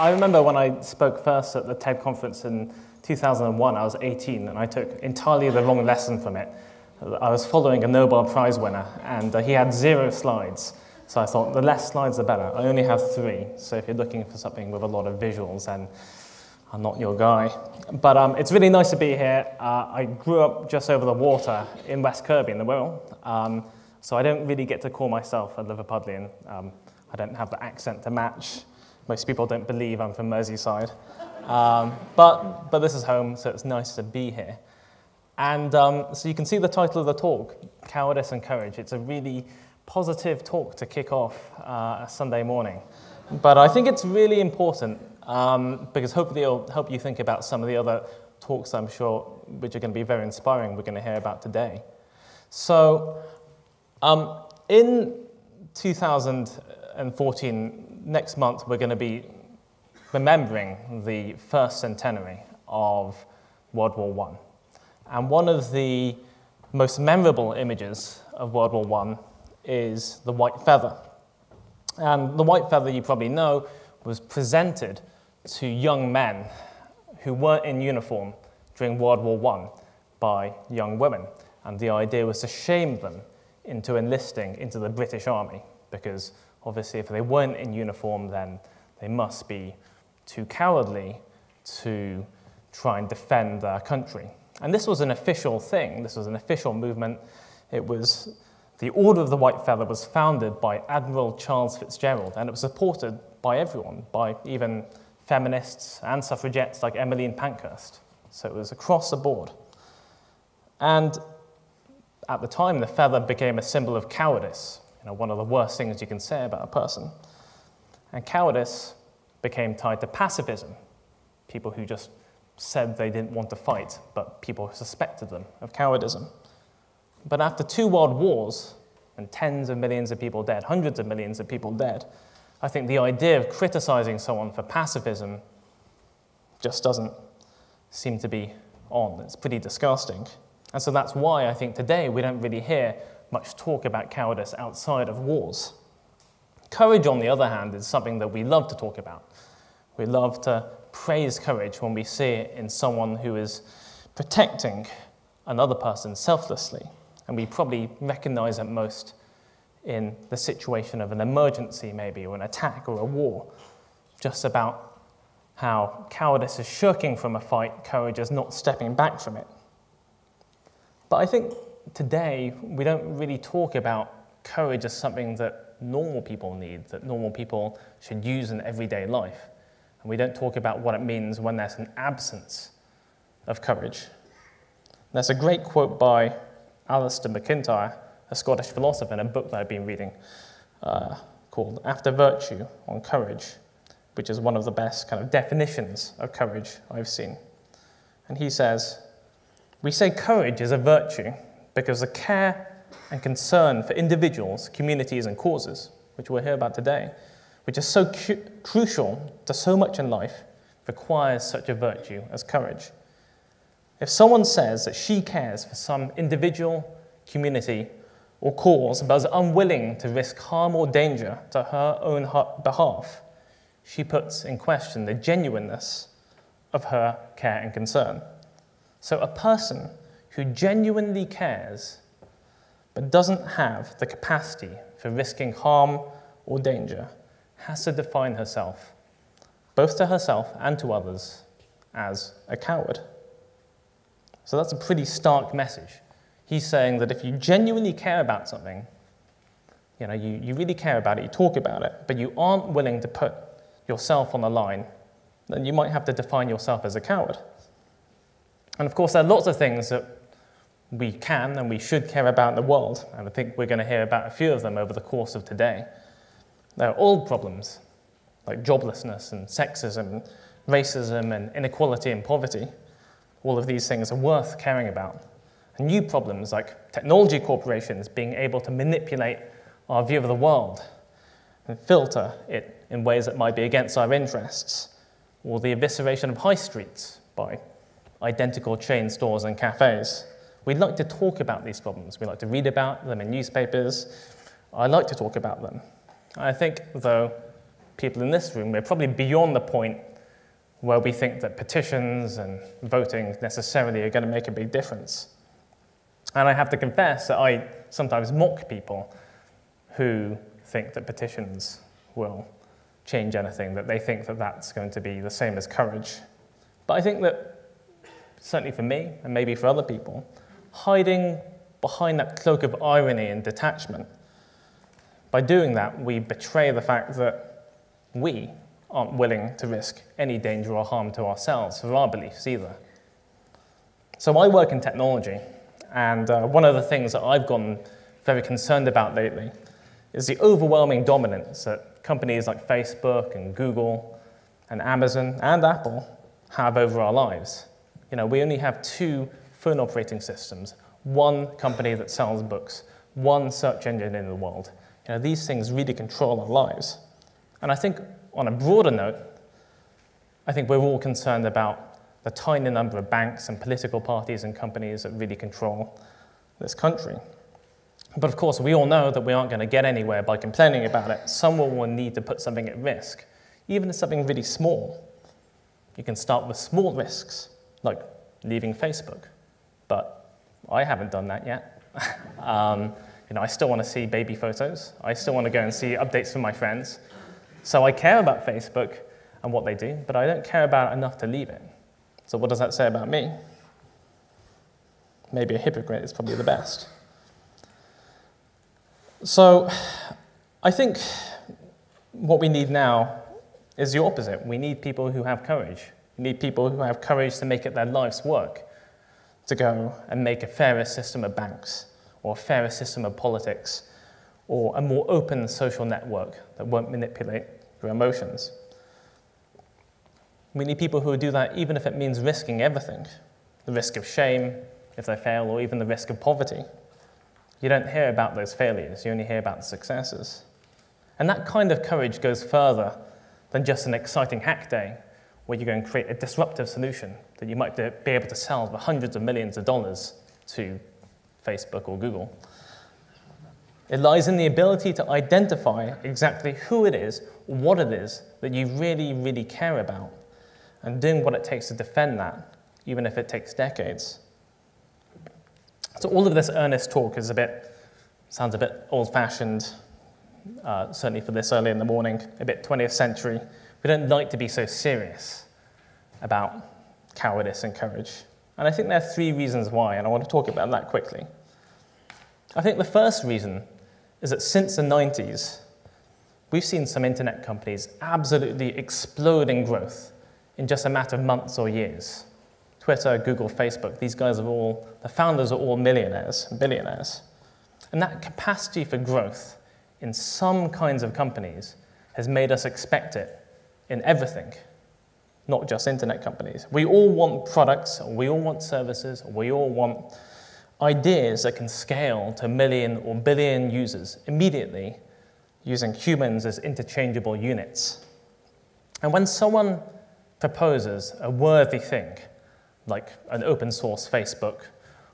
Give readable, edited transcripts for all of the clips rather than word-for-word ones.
I remember when I spoke first at the TED conference in 2001, I was 18, and I took entirely the wrong lesson from it. I was following a Nobel Prize winner, and he had 0 slides. So I thought, the less slides, the better. I only have 3, so if you're looking for something with a lot of visuals, then I'm not your guy. But it's really nice to be here. I grew up just over the water in West Kirby, in the Wirral, so I don't really get to call myself a Liverpudlian. I don't have the accent to match. Most people don't believe I'm from Merseyside. But this is home, so it's nice to be here. And so you can see the title of the talk, Cowardice and Courage. It's a really positive talk to kick off a Sunday morning. But I think it's really important because hopefully it'll help you think about some of the other talks, I'm sure, which are going to be very inspiring, we're going to hear about today. So in 2014, next month, we're going to be remembering the first centenary of World War I. And one of the most memorable images of World War I is the white feather. And the white feather, you probably know, was presented to young men who weren't in uniform during World War I by young women. And the idea was to shame them into enlisting into the British Army, because obviously if they weren't in uniform, then they must be too cowardly to try and defend their country. And this was an official thing. This was an official movement. It was the Order of the White Feather was founded by Admiral Charles Fitzgerald, and it was supported by everyone, by even feminists and suffragettes like Emmeline Pankhurst. So it was across the board. And at the time, the feather became a symbol of cowardice, one of the worst things you can say about a person. And cowardice became tied to pacifism, people who just said they didn't want to fight, but people suspected them of cowardice. But after 2 world wars, and tens of millions of people dead, hundreds of millions of people dead, I think the idea of criticizing someone for pacifism just doesn't seem to be on. It's pretty disgusting. And so that's why I think today we don't really hear much talk about cowardice outside of wars. Courage, on the other hand, is something that we love to talk about. We love to praise courage when we see it in someone who is protecting another person selflessly. And we probably recognize it most in the situation of an emergency, maybe, or an attack or a war. Just about how cowardice is shirking from a fight, courage is not stepping back from it. But I think today we don't really talk about courage as something that normal people need, that normal people should use in everyday life. And we don't talk about what it means when there's an absence of courage. There's a great quote by Alistair MacIntyre, a Scottish philosopher, in a book that I've been reading called After Virtue on Courage, which is one of the best kind of definitions of courage I've seen. And he says, "We say courage is a virtue because the care and concern for individuals, communities, and causes, which we'll hear about today, which is so crucial to so much in life, requires such a virtue as courage. If someone says that she cares for some individual, community, or cause, but is unwilling to risk harm or danger to her own behalf, she puts in question the genuineness of her care and concern. So a person who genuinely cares but doesn't have the capacity for risking harm or danger has to define herself, both to herself and to others, as a coward." So that's a pretty stark message. He's saying that if you genuinely care about something, you really care about it, you talk about it, but you aren't willing to put yourself on the line, then you might have to define yourself as a coward. And of course, there are lots of things that we can and we should care about in the world, and I think we're going to hear about a few of them over the course of today. There are old problems, like joblessness and sexism, and racism and inequality and poverty. All of these things are worth caring about. And new problems like technology corporations being able to manipulate our view of the world and filter it in ways that might be against our interests, or the evisceration of high streets by identical chain stores and cafes. We'd like to talk about these problems. We like to read about them in newspapers. I like to talk about them. I think, though, people in this room, we're probably beyond the point where we think that petitions and voting necessarily are going to make a big difference. And I have to confess that I sometimes mock people who think that petitions will change anything, that they think that that's going to be the same as courage. But I think that, certainly for me, and maybe for other people, hiding behind that cloak of irony and detachment, by doing that, we betray the fact that we aren't willing to risk any danger or harm to ourselves for our beliefs either. So I work in technology, and one of the things that I've gotten very concerned about lately is the overwhelming dominance that companies like Facebook and Google and Amazon and Apple have over our lives. You know, we only have 2 phone operating systems, 1 company that sells books, 1 search engine in the world. You know, these things really control our lives. And I think on a broader note, I think we're all concerned about the tiny number of banks and political parties and companies that really control this country. But of course, we all know that we aren't going to get anywhere by complaining about it. Someone will need to put something at risk, even if something really small. You can start with small risks, like leaving Facebook. But I haven't done that yet. You know, I still want to see baby photos. I still want to go and see updates from my friends. So I care about Facebook and what they do, but I don't care about it enough to leave it. So what does that say about me? Maybe a hypocrite is probably the best. So I think what we need now is the opposite. We need people who have courage. We need people who have courage to make it their life's work, to go and make a fairer system of banks, or a fairer system of politics, or a more open social network that won't manipulate your emotions. We need people who will do that even if it means risking everything, the risk of shame if they fail, or even the risk of poverty. You don't hear about those failures, you only hear about the successes. And that kind of courage goes further than just an exciting hack day where you go and create a disruptive solution that you might be able to sell for hundreds of millions of dollars to Facebook or Google. It lies in the ability to identify exactly who it is, what it is that you really, really care about, and doing what it takes to defend that, even if it takes decades. So all of this earnest talk is sounds a bit old-fashioned, certainly for this early in the morning, a bit 20th century. We don't like to be so serious about cowardice and courage. And I think there are 3 reasons why, and I want to talk about that quickly. I think the first reason is that since the 90s, we've seen some internet companies absolutely explode in growth in just a matter of months or years. Twitter, Google, Facebook, these guys are all, the founders are all millionaires, billionaires. And that capacity for growth in some kinds of companies has made us expect it in everything, not just internet companies. We all want products, we all want services, we all want ideas that can scale to 1 million or billion users immediately using humans as interchangeable units. And when someone proposes a worthy thing, like an open source Facebook,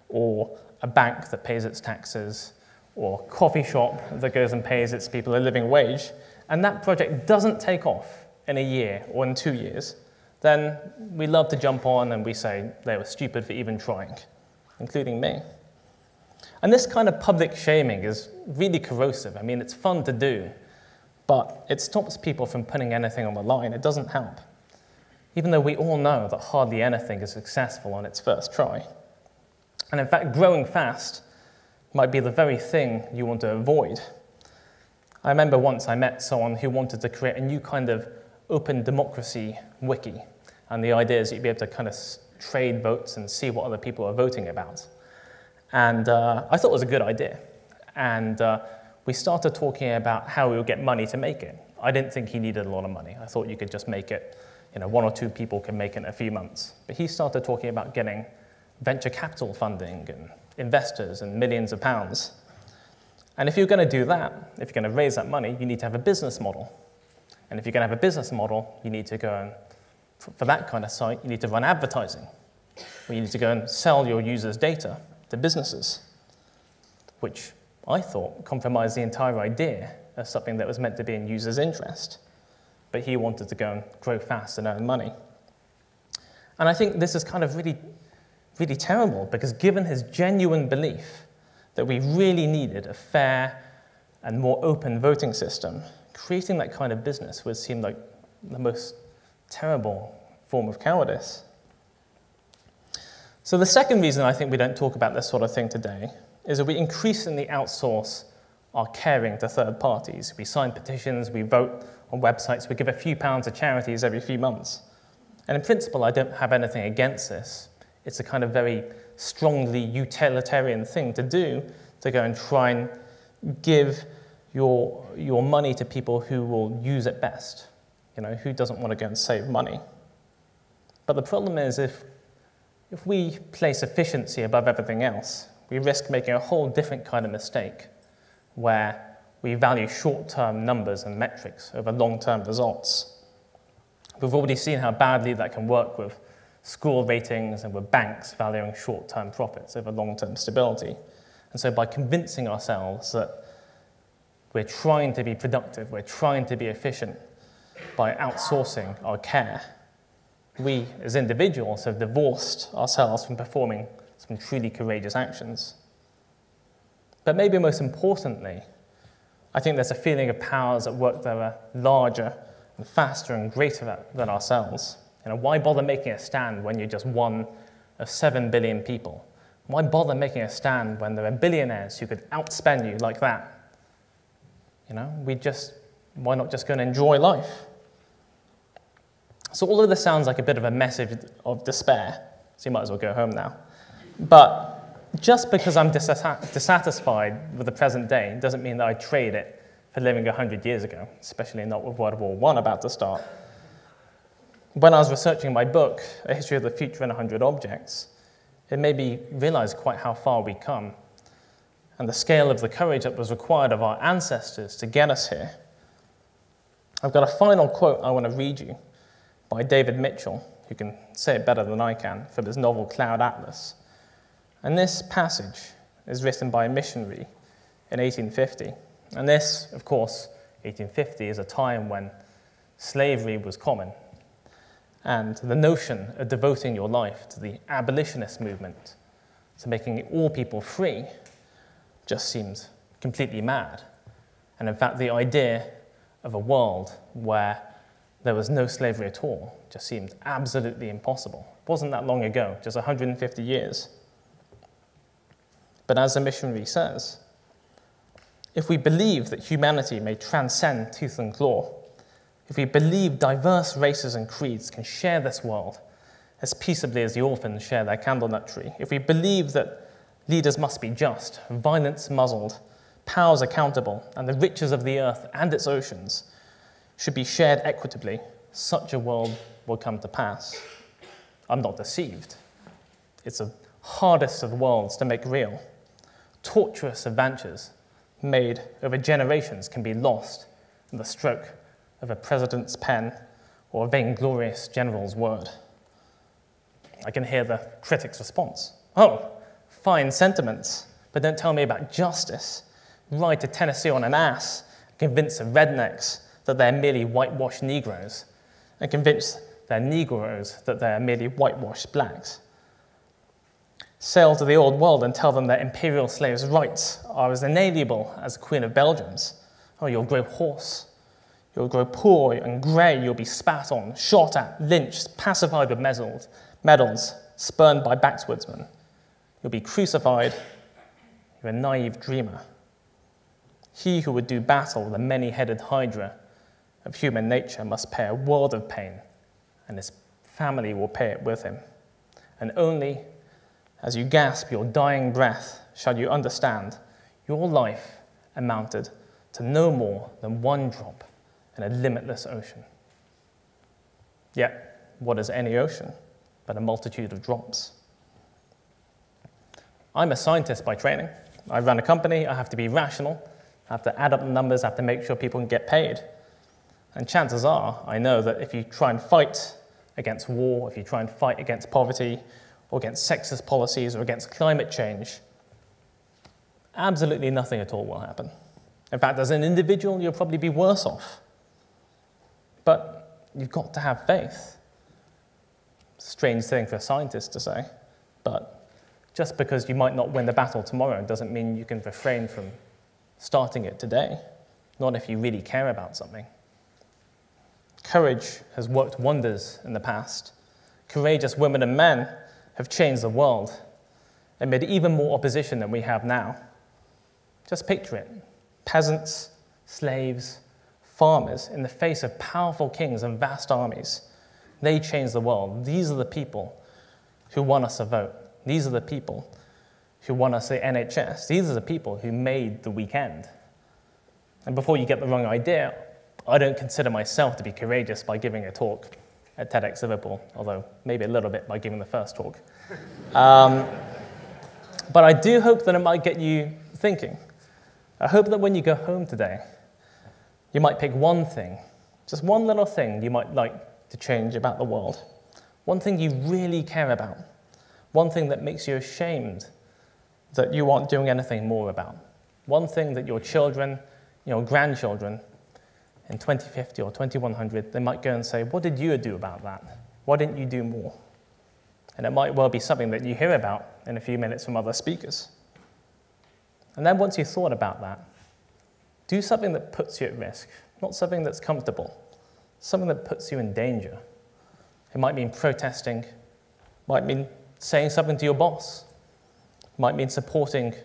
or a bank that pays its taxes, or a coffee shop that goes and pays its people a living wage, and that project doesn't take off in a year or in 2 years, then we love to jump on and we say they were stupid for even trying, including me. And this kind of public shaming is really corrosive. I mean, it's fun to do, but it stops people from putting anything on the line. It doesn't help, even though we all know that hardly anything is successful on its first try. And in fact, growing fast might be the very thing you want to avoid. I remember once I met someone who wanted to create a new kind of open democracy wiki, and the idea is that you'd be able to kind of trade votes and see what other people are voting about. And I thought it was a good idea. And we started talking about how we would get money to make it. I didn't think he needed a lot of money. I thought you could just make it, 1 or 2 people can make it in a few months. But he started talking about getting venture capital funding and investors and millions of pounds. And if you're going to do that, if you're going to raise that money, you need to have a business model. And if you're going to have a business model, you need to go and, for that kind of site, you need to run advertising. Or you need to go and sell your users' data to businesses, which I thought compromised the entire idea of something that was meant to be in users' interest. but he wanted to go and grow fast and earn money. And I think this is kind of really, really terrible, because given his genuine belief that we really needed a fair and more open voting system, creating that kind of business would seem like the most terrible form of cowardice. So the second reason I think we don't talk about this sort of thing today is that we increasingly outsource our caring to third parties. We sign petitions, we vote on websites, we give a few pounds to charities every few months. And in principle, I don't have anything against this. It's a kind of very strongly utilitarian thing to do, to go and try and give your money to people who will use it best. You know, who doesn't want to go and save money? But the problem is if we place efficiency above everything else, we risk making a whole different kind of mistake where we value short-term numbers and metrics over long-term results. We've already seen how badly that can work with school ratings and with banks valuing short-term profits over long-term stability. And so by convincing ourselves that we're trying to be productive, we're trying to be efficient by outsourcing our care, we as individuals have divorced ourselves from performing some truly courageous actions. But maybe most importantly, I think there's a feeling of powers at work that are larger and faster and greater than ourselves. You know, why bother making a stand when you're just one of 7 billion people? Why bother making a stand when there are billionaires who could outspend you like that? You know, why not just go and enjoy life? So all of this sounds like a bit of a message of despair, so you might as well go home now. But just because I'm dissatisfied with the present day doesn't mean that I trade it for living 100 years ago, especially not with World War I about to start. When I was researching my book, A History of the Future in 100 Objects, it made me realize quite how far we've come and the scale of the courage that was required of our ancestors to get us here. I've got a final quote I want to read you by David Mitchell, who can say it better than I can, from his novel Cloud Atlas. And this passage is written by a missionary in 1850. And this, of course, 1850 is a time when slavery was common. And the notion of devoting your life to the abolitionist movement, to making all people free, just seemed completely mad. And in fact, the idea of a world where there was no slavery at all just seemed absolutely impossible. It wasn't that long ago, just 150 years. But as the missionary says, if we believe that humanity may transcend tooth and claw, if we believe diverse races and creeds can share this world as peaceably as the orphans share their candlenut tree, if we believe that leaders must be just, violence muzzled, powers accountable, and the riches of the earth and its oceans should be shared equitably, such a world will come to pass. I'm not deceived. It's the hardest of worlds to make real. Tortuous adventures made over generations can be lost in the stroke of a president's pen or a vainglorious general's word. I can hear the critic's response. Oh, fine sentiments, but don't tell me about justice. Ride to Tennessee on an ass, convince the rednecks that they're merely whitewashed Negroes, and convince their Negroes that they're merely whitewashed blacks. Sail to the old world and tell them that imperial slaves' rights are as inalienable as the Queen of Belgium's. Oh, you'll grow hoarse. You'll grow poor and grey. You'll be spat on, shot at, lynched, pacified with medals, spurned by backwoodsmen. You'll be crucified. You're a naive dreamer. He who would do battle with the many-headed hydra of human nature must pay a world of pain, and his family will pay it with him. And only as you gasp your dying breath shall you understand your life amounted to no more than one drop in a limitless ocean. Yet, what is any ocean but a multitude of drops? I'm a scientist by training. I run a company, I have to be rational, I have to add up the numbers, I have to make sure people can get paid. And chances are, I know that if you try and fight against war, if you try and fight against poverty, or against sexist policies, or against climate change, absolutely nothing at all will happen. In fact, as an individual, you'll probably be worse off. But you've got to have faith. Strange thing for a scientist to say, but just because you might not win the battle tomorrow doesn't mean you can refrain from starting it today, not if you really care about something. Courage has worked wonders in the past. Courageous women and men have changed the world amid even more opposition than we have now. Just picture it. Peasants, slaves, farmers, in the face of powerful kings and vast armies. They changed the world. These are the people who won us a vote. These are the people who won us the NHS. These are the people who made the weekend. And before you get the wrong idea, I don't consider myself to be courageous by giving a talk at TEDx Liverpool, although maybe a little bit by giving the first talk. But I do hope that it might get you thinking. I hope that when you go home today, you might pick one thing, just one little thing you might like to change about the world. One thing you really care about. One thing that makes you ashamed that you aren't doing anything more about. One thing that your children, your grandchildren, in 2050 or 2100, they might go and say, what did you do about that? Why didn't you do more? And it might well be something that you hear about in a few minutes from other speakers. And then once you've thought about that, do something that puts you at risk, not something that's comfortable, something that puts you in danger. It might mean protesting, might mean saying something to your boss, might mean supporting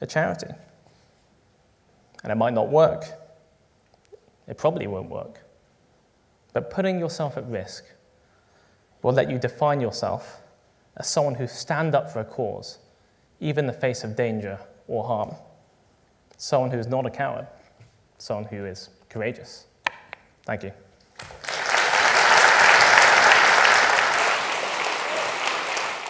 a charity. And it might not work. It probably won't work. But putting yourself at risk will let you define yourself as someone who stands up for a cause, even in the face of danger or harm. Someone who is not a coward, someone who is courageous. Thank you.